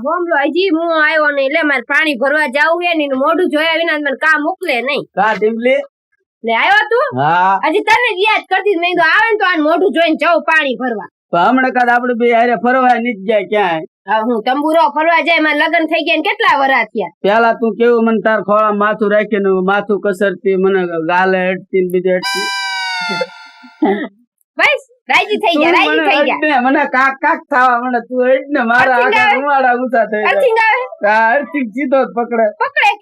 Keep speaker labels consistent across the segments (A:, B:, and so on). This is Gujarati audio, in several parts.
A: હોમલો હજી હું આવ્યો નહીં એટલે મારે પાણી ભરવા જાવું હે ને મોઢું જોયા વિના મને કામ મોકલે નહીં.
B: કા ટીમલી
A: લે આવ્યો તું?
B: હા
A: હજી તને જ યાદ કરતી મેં તો આવે ને તો આ મોઢું જોઈને જાઉં પાણી ભરવા.
B: હમણાં કાદ આપડે બે હારે ફરવા નથી જાય ક્યાંય.
A: હા હું તંબુરો ફરવા જાય મારે લગ્ન થઈ ગયા ને કેટલા વરા થયા.
B: પેલા તું કેવું મને તાર ખોળા માથું રાખીને માથું કસરતી મને ગાલે અડતી બીજે અડતી
A: બસ રાજી થઈ ગયા
B: મને કાક કાક થવા મને તું એડ ને મારા આખા રૂવાડા ઊંચા થઈ ગયા. અર્થિંગ સીધો જ પકડે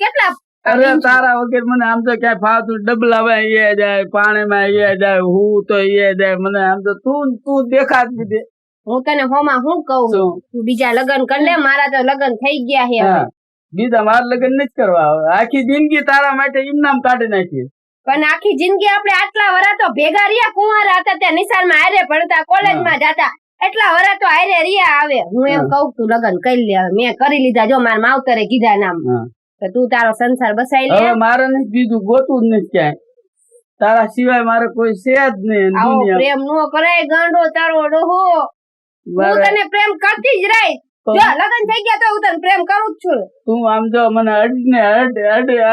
A: કેટલા.
B: અરે તારા વગર મને આમ તો ક્યાંય ફાવતું ડબલામાં એ જાય પાણીમાં એ જાય હું તો એ જાય મને આમ તો તું દેખાત દે.
A: હું તને હોમાં હું કહું તું બીજા લગ્ન કર લે મારા તો લગ્ન થઈ ગયા છે.
B: બીજા મારા લગ્ન નથી કરવા આખી જિંદગી તારા માટે ઇનામ કાઢી નાખી.
A: પણ આખી જિંદગી આપણે આટલા વરા તો ભેગા રહ્યા કુંવારા હતા ત્યાં નિશાળમાં હારે ભણતા કોલેજમાં જતા એટલા વરા તો હારે રહ્યા આવે. હું એમ કઉ તું લગ્ન કરી લે મેં કરી લીધા જો મારા માવતરે કીધા નામ તો તું તારો સંસાર બસાઈ લે.
B: હવે મારે નથી બીજું ગોતું જ નથી ક્યાંય તારા સિવાય મારે કોઈ છે જ નહીં.
A: આવો પ્રેમ નો કરાય ગાંડો તારો ડોહો. હું તને પ્રેમ કરતી જ રહી જો લગ્ન થઈ ગયા તો હું તને પ્રેમ કરું જ છું.
B: તું આમ જો મને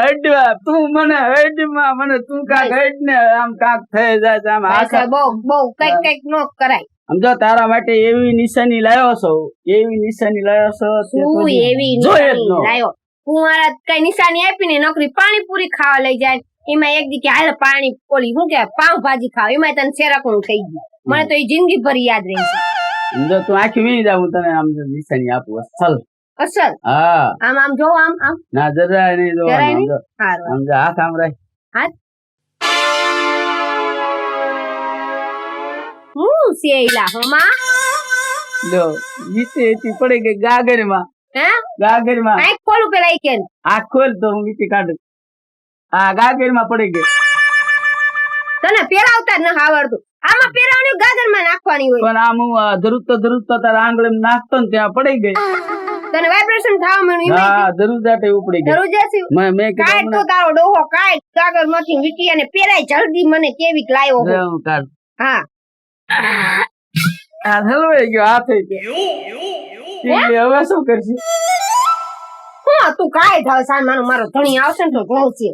B: અડવા તું મને અડમાં મને તું કાક અડ ને આમ કાક થઈ જાય આમ આખા
A: બહુ કઈક નો કરાય.
B: સમજો તારા માટે એવી નિશાની લાવ્યો છો
A: તું એવી નિશાની લાવ્યો કુંવારા કઈ નિશાની આપી ને નોકરી પાણીપુરી ખાવા લઈ જાય એમાં એક દી કે હાલ પાણી ઓલી શું કે પાવભાજી ખાવ એમાં તને શેરાકણું થઈ ગયું. મને તો એ જિંદગી ભર યાદ રહેશે.
B: સમજો તું આખી વી જા હું તને આમ નિશાની આપું
A: અસલ.
B: હા
A: આમ જો આમ
B: ના જરાય નહીં જોવાનું સમજો હાથ આમ રાખ
A: હાથ હું સેલા હોમાં
B: લો નીચે પડી ગઈ ગાગરમાં આંખ
A: ખોલું પેલા ઈ કે
B: આંખ ખોલ તો હું નીચે કાઢું. હા ગાગરમાં પડી ગઈ.
A: તને પેરાવતા જ ન આવડતું. આમાં પેરાવણી ગાગરમાં નાખવાની હોય
B: પણ આમ હું ધરુત તારા આંગળી નાખતો ને ત્યાં પડી ગઈ.
A: તને વાઇબ્રેશન થવા મળ્યું.
B: હા ધરુજાટે ઉપડી ગઈ.
A: ધરુજાસી
B: મેં
A: કીધું તો તારો ડોહો કાઈ ગાગરમાંથી વીટી અને પેરાય જલ્દી મને કેવીક લાવ્યો હો. હા
B: આ હલવાઈ ગયો હાથે હવે શું કરશી?
A: હા તું કાઈ થાવ સાન મારો ધણી આવશે ને તો ઘણું છે.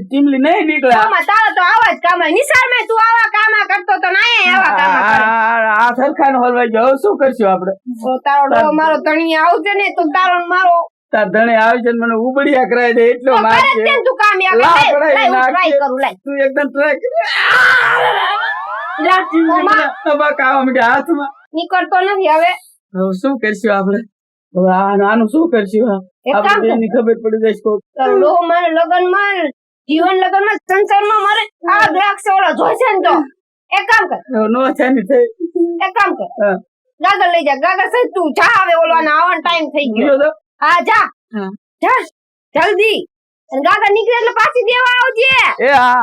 B: ટીમલી નહીં નીકળે
A: તારો તો આવા જ કામ નિશાળમાં તું આવા કામા કરતો તો ના આવા કામા
B: આ સરખાનો હલવાઈ ગયો હવે શું કરશું આપડે?
A: તારો ડો મારો ધણી આવશે ને તો તારો મારો
B: તાર ધણી આવી છે મને ઉબડિયા કરાય દે એટલો માર છે.
A: તું કામ ટ્રાય કરું લાય
B: તું એકદમ ટ્રાય હાથમાં
A: નીકળતો નથી. હવે
B: શું કરશું આપડે? હવે આનું શું કરશું? આપડે ખબર પડી જાય
A: મારે લગન માં જીવન લગન માં સંસાર માં મારે આ દ્રાક્ષ ઓળો જોઈશે ને તો એક કામ કર
B: નો છે ને થઈ
A: એક કામ કર ગાગર લઈ જા. ગાગર સહિત તું જા. હવે ઓલો આવવાનો ટાઈમ થઈ ગયો. હા જા જલ્દી. ગાગર નીકળે એટલે પાછી દેવા આવજે.
B: એ હા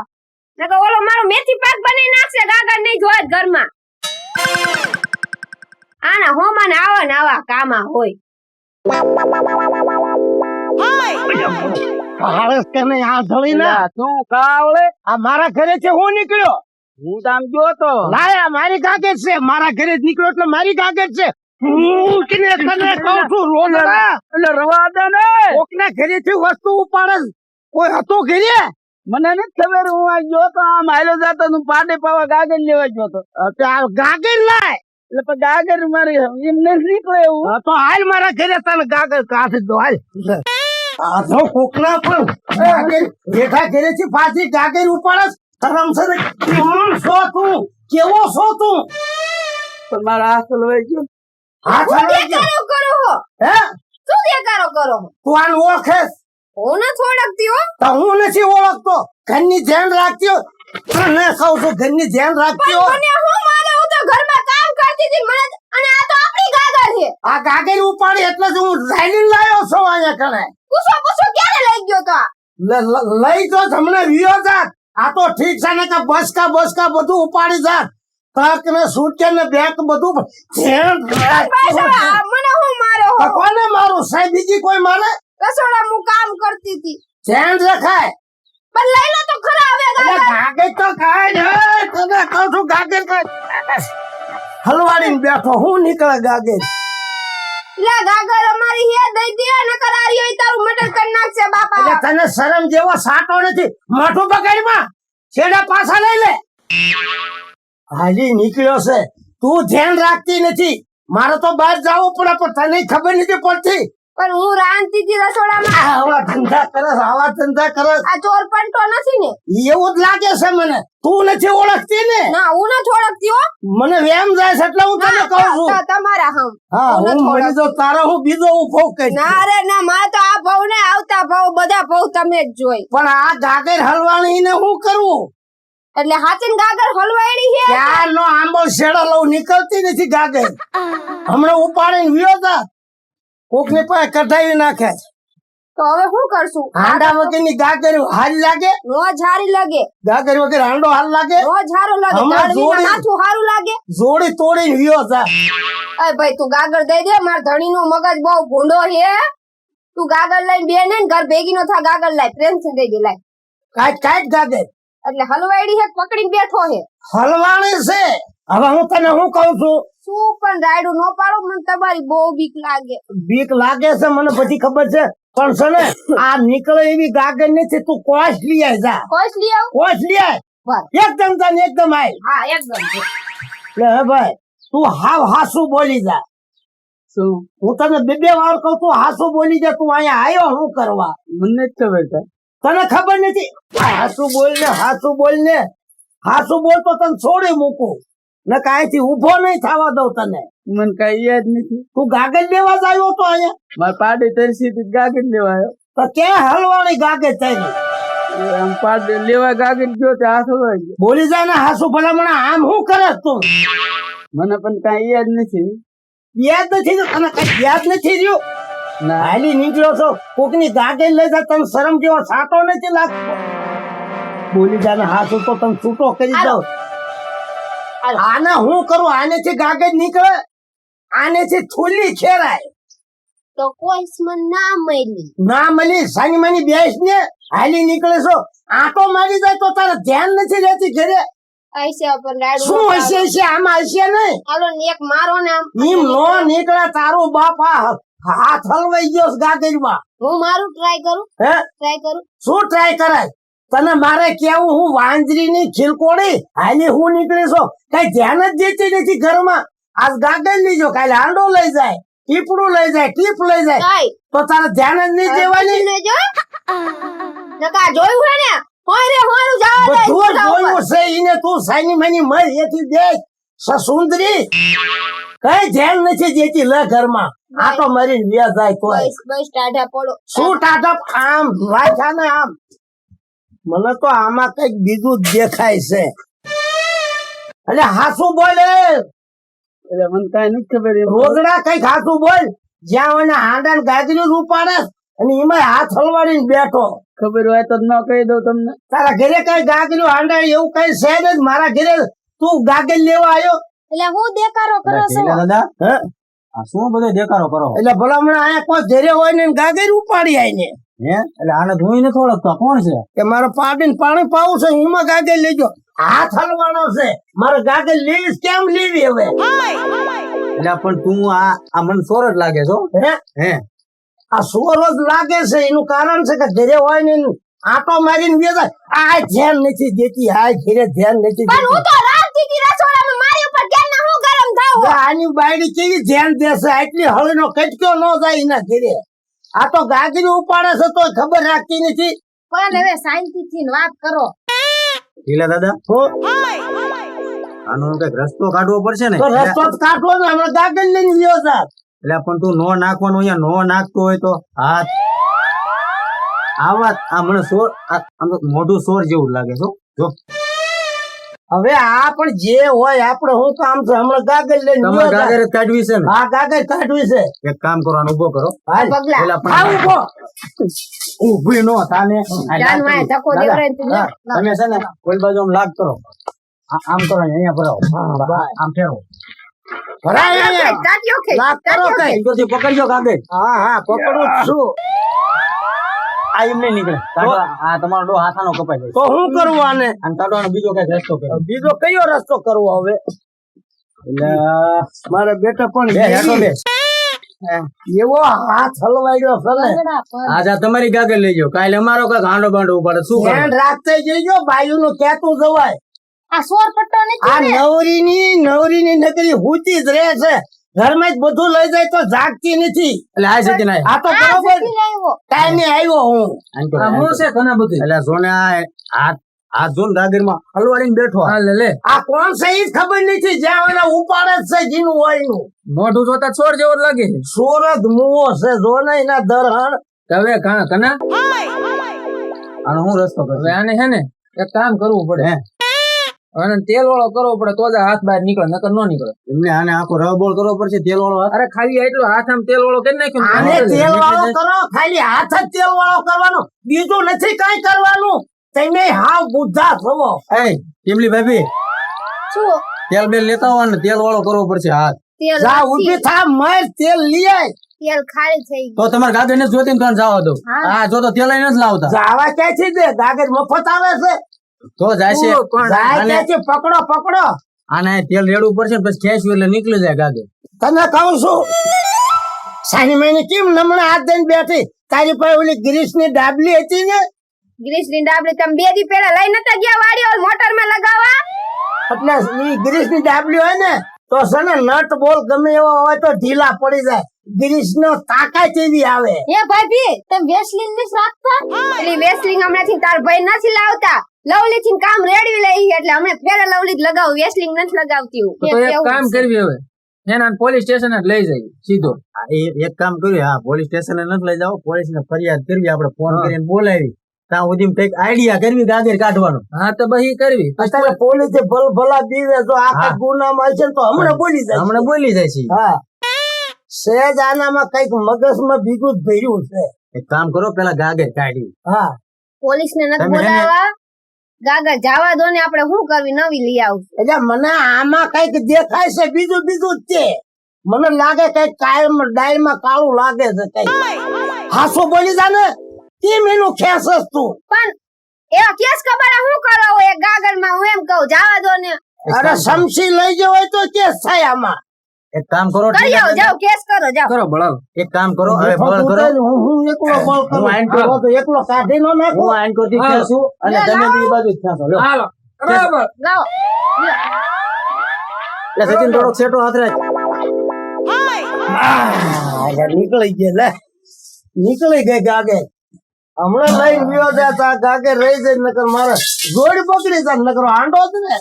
A: નકર ઓલો મારો મેથી પાક બનાવી નાખશે. ગાગર નહીં જોવા ઘરમાં. આના હોમાને આવા ને આવા કામા હોય.
C: મારા ઘરે છે હું નીકળ્યો.
B: હું તો આમ જોતો
C: લાયા મારી કાગળ છે. મારા ઘરે જ નીકળ્યો એટલે મારી કાગળ છે. હું તને કહું છું રોનડા
B: એટલે રવા દે ને
C: કોકના ઘરેથી વસ્તુ ઉપાડે. કોઈ હતો ઘરે?
B: મને નથી ખબર. હું આ જોતો આમ હાલો જતો તું પાડે પાવા ગાગર લેવા જોતો.
C: ગાગર લાય
B: એટલે ગાગર મારી એમને નીકળે એવું.
C: તો હાલ મારા ઘરે તને ગાગર કાઢી દો. હાલ કોકના પણ બેઠા ઘરે થી પાછી ગાગર ઉપાડે. શરમસર છો તું? કેવો છો તું?
B: પણ મારા હાથ હલવાઈ ગયો.
C: હાથ હલવાઈ ગયો.
A: કરો
C: હે
A: શું દેખાડો કરો?
C: તું આને ઓળખેસ?
A: હું નથી ઓળખતી હો.
C: તો હું નથી ઓળખતો. ઘરની ધ્યાન રાખતી હો. તને કહું છું ઘરની ધ્યાન રાખતી હો.
A: મને હું મારે હું તો ઘરમાં કામ કરતી હતી મને અને આ તો આપણી ગાગર છે.
C: આ ગાગર ઉપાડી એટલે જ હું રાઈલિંગ લાવ્યો છું અહીંયા કણે.
A: પૂછો ક્યારે લઈ ગયો તો?
C: લઈ તો તમને વિયો જાત. આ તો ઠીક છે ને કે બસકા બધું ઉપાડી જાત. ટ્રક ને સુટકેસ ને બેગ બધું
A: મને હું મારો
C: કોને મારું? સાહેબ બીજી કોઈ મારે?
A: રસોડા હું કામ કરતી હતી.
C: ધ્યાન રખાય.
A: પણ લઈ લો તો ખરા હવે
C: ગાગર તો કાઢ. તને કહું છું ગાગર કાઢ. હલવાડી લઈને બેઠો હું નીકળે ગાગે
A: લે ગાગર અમારી હે દઈ દે ન કરારી હોય તારું મર્ડર કરી નાખશે બાપા.
C: એટલે તને શરમ જેવો સાટો નથી મોઢું બગાડમાં છેડા પાછા લઈ લે હાલી નીકળ્યો છે તું ધ્યાન રાખતી નથી મારે તો બહાર જવું પડે પણ તને ખબર નથી પડતી
A: પણ હું રાંધતી હતી રસોડામાં.
C: આવા ધંધા કરસ
A: આ ચોર પંટો નથી ને?
C: એવું જ લાગે છે મને તું નથી ઓળખતી ને
A: ના હું નથી ઓળખતી હો.
C: મને વેમ જાય છે એટલે હું તને કહું છું
A: તો તમારા હમ
C: હા
A: હું
C: હું
A: નથી
C: મરી જાઉં તારો હું બીજો ઉભો કરી
A: ના રે ના મારે તો આ ભાવ ને આવતા ભાવ બધા ભાવ તમે જ જોઈ.
C: પણ આ ગાગર હલવાણી ને હું કરવું
A: એટલે હાચીન ગાગર હલવાડી છે.
C: ક્યારનો આંબો શેડો લઉં નીકળતી નથી ગાગર હમણાં ઉપાડીને વ્યો તા કોકની પાસે કઢાવી નાખે
A: તો હવે શું કરશું?
C: હાંડા વગરની ગાગર હારી લાગે
A: નો હારી લાગે,
C: ગાગર વગર હાંડો હાલ લાગે
A: નો હારું લાગે,
C: હમણાં
A: ધણીના
C: જોડી-
A: માથું હારું લાગે.
C: જોડી તોડીને વ્યો તા
A: અય ભાઈ તું ગાગર દઈ દે, માર ધણી નો મગજ બહુ ભૂંડો છે. તું ગાગર લઈને બે ને ઘર ભેગી નો થા, ગાગર લાય પ્રેમથી દઈ દે લાય.
C: કાટ ગાગર
A: એટલે હલવાડી છે પકડીને બેઠો છે.
C: હલવાણી છે હવે હું તને હું કહું છું
A: શું પણ રાયડું નો પાડો, મને તમારી બહુ બીક લાગે.
C: બીક લાગે છે મને બધી ખબર છે પણ છે ને આ નીકળે એવી ગાગર નથી તું કોશ લઈ આય જા
A: કોશ લઈ આવ.
C: કોશ લઈ આય
A: બસ.
C: એકદમ તને એકદમ આય
A: હા એકદમ.
C: એટલે હે ભાઈ તું હાવ હાસુ બોલી જા
B: શું
C: હું તને બે વાર કહું તું હાસુ બોલી જા તું અહીંયા આવ્યો શું કરવા
B: મને જ ખબર છે
C: તને ખબર નથી હાસુ બોલ ને હાસુ બોલ તો તને છોડી મૂકું ને કાંઈથી ઉભો નહીં થવા દઉં તને
B: મને કઈ યાદ નથી.
C: તું ગાગર લેવા જ આવ્યો તો અહીંયા
B: મારા પાડી તરસી થી ગાગર લેવા આવ્યો.
C: તો ક્યાં હલવાણી ગાગર તારી
B: આમ પાડી લેવા ગાગર ગયો તે હાથ હલવાઈ ગયો.
C: બોલી જાય ને હાસુ ભલામણ આમ શું કરે તું
B: મને પણ કઈ યાદ નથી.
C: યાદ નથી તો તને કઈ યાદ નથી રહ્યું
B: ના
C: હાલી નીકળ્યો છો કોકની ગાગર લઈ જા તને શરમ જેવો સાટો નથી લાગતો બોલી જાય ને હાસુ તો તને છૂટો કરી દઉં આને હું કરું આનેથી ગાગર નીકળે આનેથી થૂલી ખેરાય
A: તો કોઈ મને ના મળી.
C: ના મળી સાની માની બેસ ને હાલી નીકળે છો આટો મારી જાય તો તારે ધ્યાન નથી રહેતી ઘરે
A: ऐसे अपन रायडू
C: શું હશે છે આમાં હશે નહીં
A: હાલો ને એક મારો ને આમ
C: ઈમ નો નીકળે તારો બાપ આ હાથ હલવાઈ ગયો ગાગરમાં
A: હું મારું ટ્રાય કરું
C: હે
A: ટ્રાય કરું.
C: શું ટ્રાય કરાય તને મારે કેવું હું વાંદરી ની ખીલકોડી હાલી હું નીકળી છો કઈ ધ્યાન જ દેતી નથી ઘરમાં આજ ગાગર લીજો કાલે હાંડો લઈ જાય ટીપડું લઈ જાય ટીપ લઈ જાય
A: કાઈ
C: તો તારે ધ્યાન જ નહીં દેવાની
A: ને જો નકા જોયું હે ને હોય રે હોરું જાવ દે
C: બધું જ જોયું છે ઈને તું સાની માની મર એથી દેખ સસુંદરી કઈ ધ્યાન નથી દેતી લે ઘરમાં આ તો મરીને બે જાય તો
A: બસ બસ ટાઢા પડો.
C: શું ટાટપ આમ વાંચા ને આમ મને તો આમાં કઈક બીજું જ દેખાય છે એટલે હાસુ બોલે
B: એટલે મને કઈ નથી ખબર એમ.
C: રોજડા કઈક હાસુ બોલ જ્યાં મને હાંડા ને ગાજરી રૂપાડે અને એમાં હાથ હલવાડીને બેઠો
B: ખબર હોય તો ન કહી દઉં તમને.
C: તારા ઘરે કઈ ગાજરી હાંડા એવું કઈ છે જ મારા ઘરે તું ગાગર લેવા આવ્યો
A: એટલે હું દેખારો કરો છો.
D: દાદા
C: હે
D: આ શું બધો દેખાડો કરો
C: એટલે ભલામણ અહીંયા કોઈ ઘરે હોય ને ગાગર ઉપાડી આવીને
D: હે એટલે આને ધોઈને થોડોક કોણ છે
C: કે મારે પાડીને પાણી પાવું છે એમાં ગાગર લેજો હાથ હલવાનો છે મારે ગાગર લેવીશ કેમ લેવી હવે
D: એટલે પણ તું આ મને સોર જ લાગે છો
C: હે
D: હે
C: આ સુવર જ લાગે છે એનું કારણ છે કે ઘરે હોય ને આટો મારીને બે જાય આ ધ્યાન નથી દેતી આ ઘરે ધ્યાન નથી
A: પણ હું
C: દેતી
A: તો રાતથી થી રસોડામાં મારી ઉપર કેમ ના હું ગરમ થાવ.
C: હવે આની બાયડી કેવી ધ્યાન દેશે આટલી હળીનો કટક્યો ન જાય એના ઘરે આ તો ગાગરી ઉપાડે છે તો ખબર રાખતી નથી
A: પણ હવે શાંતિથી વાત કરો.
D: ઢીલા દાદા
C: હું
D: આનો કઈક રસ્તો કાઢવો પડશે ને
C: તો રસ્તો જ કાઢવો ને હમણાં ગાગર લઈને ગયો તા
D: એટલે પણ તું નો નાખવાનું અહીંયા નો નાખતો હોય તો હાથ આવા આ મને સોર આમ તો મોઢું સોર જેવું જ લાગે છો જો
C: હવે આ પણ જે હોય આપણે શું કામ છે હમણાં ગાગર લઈને
D: તમારે
C: ગયો તા.
D: ગાગર જ કાઢવી છે ને
C: હા ગાગર કાઢવી છે
D: એક કામ કરવાનો ઉભો કરો
C: હાલ
A: પગલા.
D: પેલા પણ
C: હા ઉભો
D: ઊભી નો તાને
A: જાન વાય ધક્કો દેવરાય તું લે.
D: તમે છે ને કોઈ બાજુ આમ લાગ કરો આમ કરો ને અહીંયા ભરાવો આમ ફેરવો
C: ભરાય અહીંયા.
A: તાત્યો કે
C: લાગ કરો કઈ
D: અહીંથી પકડજો કાગળ
C: હા હા પકડું જ છું
D: આ એમ નહીં નીકળે કાઢો આ તમારો ડો હાથાનો કપાઈ જાય
C: તો શું કરવું આને
D: અને કાઢવાનો બીજો કઈ રસ્તો કરો
C: બીજો કયો રસ્તો કરવો હવે એટલે મારા બેટા પણ
D: બે હેઠો બે
C: એવો હાથ હલવાડ્યો ફરે
D: આજ આ તમારી ગાગર લઈ જાઓ કાલે અમારો કઈક હાંડો બાંડો ઉપાડે શું
C: ધ્યાન
D: કરો
C: રાખતે જઈજો બાયું નું કેતું જવાય
A: આ સોર પટ્ટો
C: આ નવરીની નગરી હુતી જ રહે છે ઘરમાં જ બધું લઈ જાય તો જાગતી નથી
D: એટલે આ છે કે નહીં
C: આ તો બરોબર ટાઈમે આવ્યો હું
B: હું છે ઘણા બધું
D: એટલે સોને આ જોન ગાગર માં હલવાડીને બેઠો
B: હાલે લે
C: આ કોણ છે ઈ જ ખબર નથી જ્યાં ઓલા ઉપાડે જ છે જીનું હોય નું
B: મોઢું જોતા છોડ જેવો જ લાગે
C: સુરત મુવો છે જો ને એના દરહણ
B: હવે કના
D: આનો હું રસ્તો
B: હવે
D: કરે
B: આને હે ને એક કામ કરવું પડે અને તેલ વાળો કરવો પડે તો જ આ હાથ બહાર નીકળે નકર નો નીકળે
D: એમને આને આખો રબોળ કરવો પડશે તેલ વાળો હાથ
B: અરે ખાલી એટલો હાથ આમ તેલ વાળો કરી
C: આને
B: નાખ્યો
C: તેલ વાળો કરો ખાલી હાથ જ તેલ વાળો કરવાનો બીજું નથી કઈ કરવાનું તમે હાવ બુદ્ધા થવો
D: એ ટીમલી ભાભી
A: શું
D: તેલ બેલ લેતા હોવા ને તેલ વાળો કરવો પડશે હાથ
A: તેલ
C: જા
A: નથી.
C: ઉભી થા મર તેલ લઈ આય
A: તેલ ખાલી થઈ
D: તો તમારે ગાગર ને જોતી ને જવા દો
A: હા.
D: હા જો તો તેલ નથી લાવતા
C: જાવા ક્યાંથી દે ગાગર મફત આવે છે
D: તો જાય છે
C: જાય
D: આને-
C: ક્યાંથી પકડો
D: આને તેલ રેડવું પડશે ને પછી ખેંચવું એટલે નીકળી જાય ગાગર
C: તને કહું છું સાની મહિને કેમ નમણે હાથ દઈને બેઠી તારી પાસે ઓલી ગ્રીસ ની ડાબલી હતી ને
A: ગ્રીસની ડાબલી તમે 2 દી પહેલા લઈ નતા ગયા વાડીઓ મોટર માં લગાવવા
C: એટલે ઈ ગ્રીસ ની ડાબલી હોય ને તો છે ને નટ બોલ ગમે એવો હોય તો ઢીલા પડી જાય ગ્રીસ નો તાકાત એવી આવે
A: એ ભાભી તમે વેસલીન ની રાખતા એટલે વેસલીન હમણાંથી તાર ભાઈ નથી લાવતા લવલી થી કામ રેડવી લઈ એટલે અમે પેલા લવલી જ લગાવું વેસલીન નથી લગાવતી હું.
B: તો એક કામ કરવી હવે એના પોલીસ સ્ટેશન જ લઈ જાય સીધો
D: હા, એક કામ કર્યું હા પોલીસ સ્ટેશન નથી લઈ જાવ પોલીસ ને ફરિયાદ કરવી આપણે ફોન
B: હા.
D: કરીને બોલાવી ત્યાં સુધી કઈક આઈડિયા કરવી ગાગર કાઢવાનો
B: હા તો બહી કરવી
C: અત્યારે પોલીસે ભલા દીવે જો આ
D: હા.
C: કઈ ગુનામાં છે ને તો હમણાં બોલી જાય
D: હમણાં બોલી જાય છે
C: હા સહેજ આનામાં કઈક મગજમાં બીજું જ ભર્યું છે
D: એક કામ કરો પેલા ગાગર કાઢી
C: હા
A: પોલીસ ને નથી
D: તમે એને-
A: બોલાવા ગાગર જવા દો ને આપણે શું કરવી નવી લઈ આવું
C: એટલે મને આમાં કઈક દેખાય છે બીજું જ છે મને લાગે કઈક કાયમ ડાયરમાં કાળું લાગે છે કઈક હાસો બોલી જા ને કેમ એનું ખેંચસ તું
A: પણ એવા કેસ ખબર શું કરો એક ગાગર માં હું એમ કહું જવા દો ને
C: અરે સમસી લઈ જવો હોય તો કેસ થાય આમાં
D: એક કામ કરો
A: કરી આવો જાઓ કેસ કરો જાઓ
B: કરો બળાવ
D: એક કામ કરો હવે બળ કરો
C: હું એકલો બળ કરું.
D: હું આઈન કરું.
C: આવો તો એકલો કાઢી નો નાખું
D: હું આઈન કોથી
B: હા.
D: ખેંચું અને
A: લે,
D: તમે
A: લાવો.
D: બી બાજુ જ ખેંચો લ્યો.
B: હાલો બરાબર
A: લાવો
D: એટલે સચિન થોડોક સેટો હાથ રાખ
C: એટલે નીકળી ગયા લે નીકળી ગઈ ગાગે હમણાં લઈને ગયો છે તો આ ગાગે રહી જાય નકર મારે જોડી પકડી જાય નકર હાંડો જ ને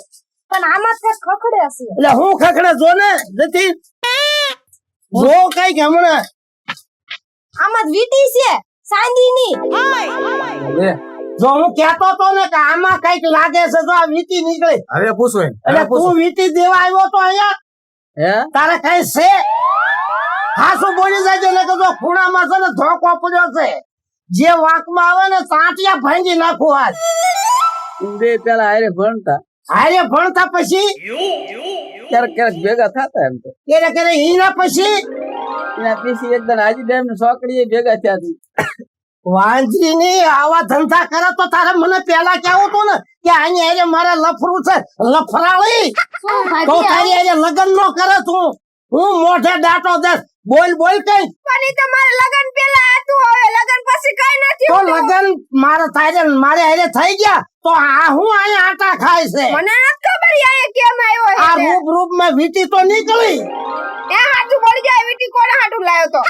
A: પણ આમાં તો ખખડે હશે
C: એટલે હું ખખડે જો ને નથી જો કઈક હમણાં
A: આમાં વીટી છે સાંદીની
B: લે
C: જો હું કેતો તો ને કે આમાં કઈક લાગે છે જો આ વીટી નીકળી
D: હવે પૂછો એમ.
C: એટલે
D: હવે પૂછો
C: તું વીટી દેવા આવ્યો તો અહીંયા
B: હે
C: તારે કઈ છે હા શું બોલી જાય ને કે જો ખૂણામાં છે ને ધોકો પડ્યો છે જે વાંકમાં આવે ને તાંટિયા ભાંગી નાખું આજ
B: બે પેલા હારે ભણતા
C: હારે ભણતા પછી
B: ક્યારેક ક્યારેક ભેગા થતા એમ તો
C: કે હીના પછી
B: એના પીસી એકદમ હાજી ડેમ ની સોકડીએ ભેગા થયા હતી
C: વાંજી ની આવા ધંધા કરે તો તારે મને પેલા કેવું હતું ને કે અહીંયા હારે મારે લફરું છે લફરાળી તો તારી હારે લગ્ન નો કરે તું હું મોઢે દાટો દે બોલ કઈ
A: પણ ઈ તો મારે લગન પેલા હતું હવે લગન પછી કઈ નથી
C: તો
A: હોતું.
C: લગ્ન મારે હારે થઈ ગયા તો આ હું અહીંયા આટા ખાય છે
A: મને નથી ખબર ઈ અહીંયા કેમ આવ્યો
C: આ
A: છે
C: રૂપ માં વીટી તો નીકળી
A: એ હાથું પડી જાય વીટી કોણ હાથું લાવ્યો તો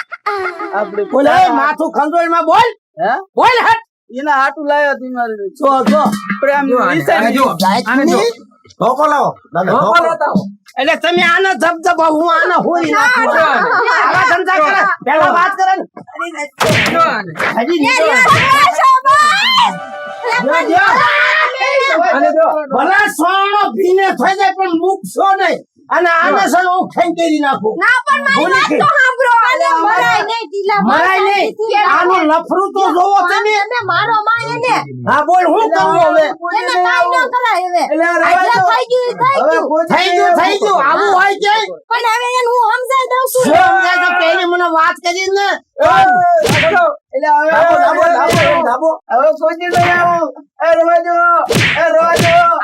B: આપડે
C: બોલ એ માથું ખંજોળ માં બોલ
B: હે
C: બોલ હટ
B: એના હાટું લાવ્યો હતી મારે
C: જો
B: પ્રેમ
D: આને જો. આને જો. ધોકો લાવો દાદા, ધોકો લાવો.
C: એટલે તમે આના ધબધબા હું આના હોરી નાખું આવા ધંધા કરે પેલા વાત કરે ને હજી નીકળો. ભલા સોનો ભીને થઈ જાય પણ મૂકશો નહીં અને આને છે ને હું ખેંચી નાખું
A: ના પણ મારી વાત તો સાંભળો મરાય નહીં ઢીલા
C: મરાય નહીં આનું લફરું તો જોવો તમે
A: એને મારો માં એને
C: હા બોલ હું કરું હવે
A: એને કાઈ ન કરાય હવે આજે થઈ ગયું
C: થઈ ગયું આવું હોય કે
A: પણ હવે એને હું સમજાઈ દઉં છું
C: જો સમજાય તો પહેલી મને વાત કરી ને
B: ધાબો, ધાબો, ધાબો, ધાબો. હવે પહોંચી ગયા હું. એ રવા દો.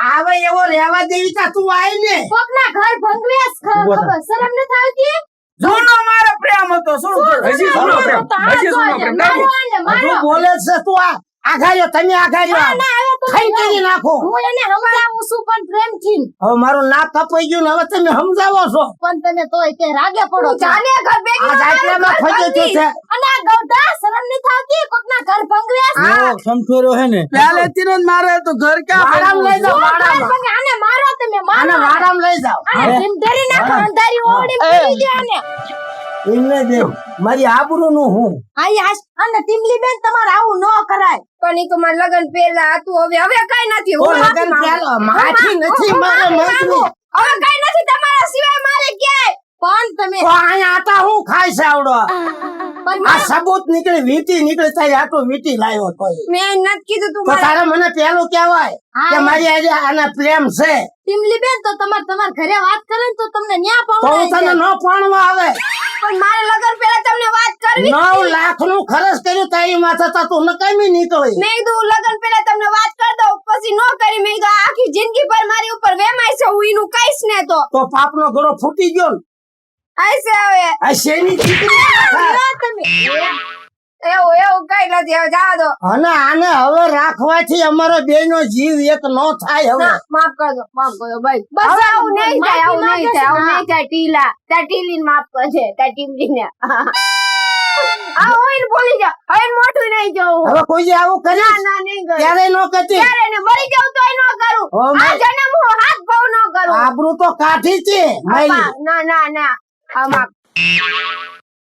C: આવે એવો રહેવા દેવી તા તું આય ને
A: કોકના ઘર ભંગવ્યાસ ખબર શરમ ન થાવતી
B: જૂનો મારો પ્રેમ હતો શું હજી જૂનો પ્રેમ હજી જૂનો પ્રેમ
A: મારો આને
C: તું
A: મારો
C: બોલે છે તું આ આઘાર્યો તમે આઘાર્યો
A: ના હવે તો
C: ખાઈ કરી નાખો
A: હું એને સમજાવું છું પણ પ્રેમથી
C: હવે મારું નાક કપાઈ ગયું ને હવે તમે સમજાવો છો
A: પણ તમે તોય તે રાગે પડો જાને ઘર ભેગી
C: આ જાટલામાં ખોજો છે
A: અને આ ગૌડા શરમ ન થાવતી કોકના ઘર ભંગવ્યાસ
D: એવો સમથોર્યો હે ને
B: પહેલેથી જ મારે તો ઘર ક્યાં
C: વાડામાં લઈ જાઓ વાડામાં
A: આને મારો તમે
C: આને
A: મારો
C: વાડામાં લઈ જાઓ
A: આને ઢીમઢેરી નાખો અંધારી ઓવડી પડી દે આને
C: એમને દેવ મારી આબરૂ નું હું
A: આઈ આશ અને ટીમલી બેન તમારે આવું ન કરાય પણ ઈ તો માર લગન પહેલા હતું હવે કઈ નથી
C: તો લગન ચાલો માથી નથી મારે મતની
A: હવે કઈ નથી તમારા સિવાય મારે ક્યાંય પણ તમે
C: તો અહીંયા આટા હું ખાઈ છે આવડો
A: પણ
C: આ સબૂત નીકળી વીટી નીકળી તારી આટો વીટી લાવ્યો તો
A: મેં નથી કીધું તું
C: તો તારે મને પેલું કહેવાય કે મારી આજે આના પ્રેમ છે
A: ટીમલી બેન તો તમાર ઘરે વાત કરે ને તો તમને ન્યા
C: તો હું તને
A: પાવડાય
C: ન પાણવા આવે
A: પણ મારે લગન પહેલા તમને વાત કરવી
C: 9 લાખ નું ખર્ચ કર્યું તારી માથે તો તું નકામી નીકળી
A: મેં કીધું લગન પહેલા તમને વાત કરી દઉં પછી નો કરી મેં કીધું આખી જિંદગી પર મારી ઉપર વેમાય છે હું ઈનું કઈશ ને તો
C: પાપનો ઘડો ફૂટી ગયો ને
A: આઈસે હવે
C: આ શેની ચીકણી
A: એવું કઈ નથી હવે જવા દો
C: અને આને હવે રાખવાથી અમારો બેયનો જીવ એક નો થાય હવે
A: ના, માફ કરજો ભાઈ બસ આવું નહીં થાય આવું નહીં થાય આવું નહીં થાય ટીલા ત્યાં ટીલી માફ કરજે ત્યાં ટીમલી ને આ હોય ને બોલી જા હવે મોટું નહીં જવું
C: હવે કોઈ આવું કરે
A: ના ના નહીં કરું
C: ત્યારે નો કરતી
A: ત્યારે ને મરી જાઉં તોય ન કરું
C: ઓ
A: આ
C: માય.
A: જન્મ હું હાથ ભાવ ન કરું
C: આબરૂ તો કાઠી છે મારી
A: ના ના ના આ માફ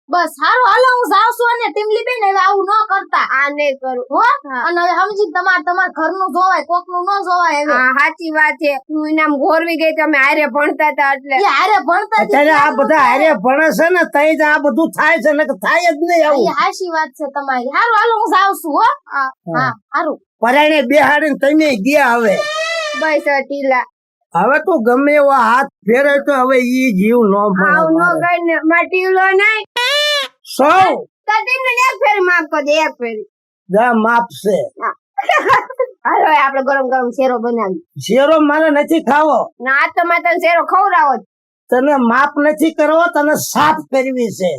A: બસ સારું હાલો હું જાઉં છું અને ટીમલી બેન હવે આવું ન કરતા આ નહીં કરું હો અને હવે સમજી તમાર ઘરનું જોવાય કોકનું ન જોવાય હવે હા સાચી વાત છે હું એનામ ગોરવી ગઈ તમે હારે ભણતા હતા એટલે હારે ભણતા
C: અત્યારે આ બધા હારે ભણે છે ને તઈ જ આ બધું થાય છે ને કે થાય જ નહીં આવું
A: હાચી વાત છે તમારી હારું હાલો હું જાઉં છું હો હા હારું
C: પરાણે બેહાડીને તમે ગયા હવે
A: બસ ટીલા
C: હવે તું ગમે એવો હાથ ફેરે તો હવે ઈ જીવ નો
A: આવ નો ગઈ ને માટીલો નહીં
C: સૌ
A: તો તેમને એક ફેરી માફ કરી દે એક ફેરી
C: જા માપ છે
A: હાલો હવે આપણે ગરમ ગરમ શેરો બનાવી
C: શેરો મારે નથી ખાવો
A: ના આ તો મારે તને શેરો ખવડાવો જ.
C: તને માપ નથી કરવો તને સાફ કરવી છે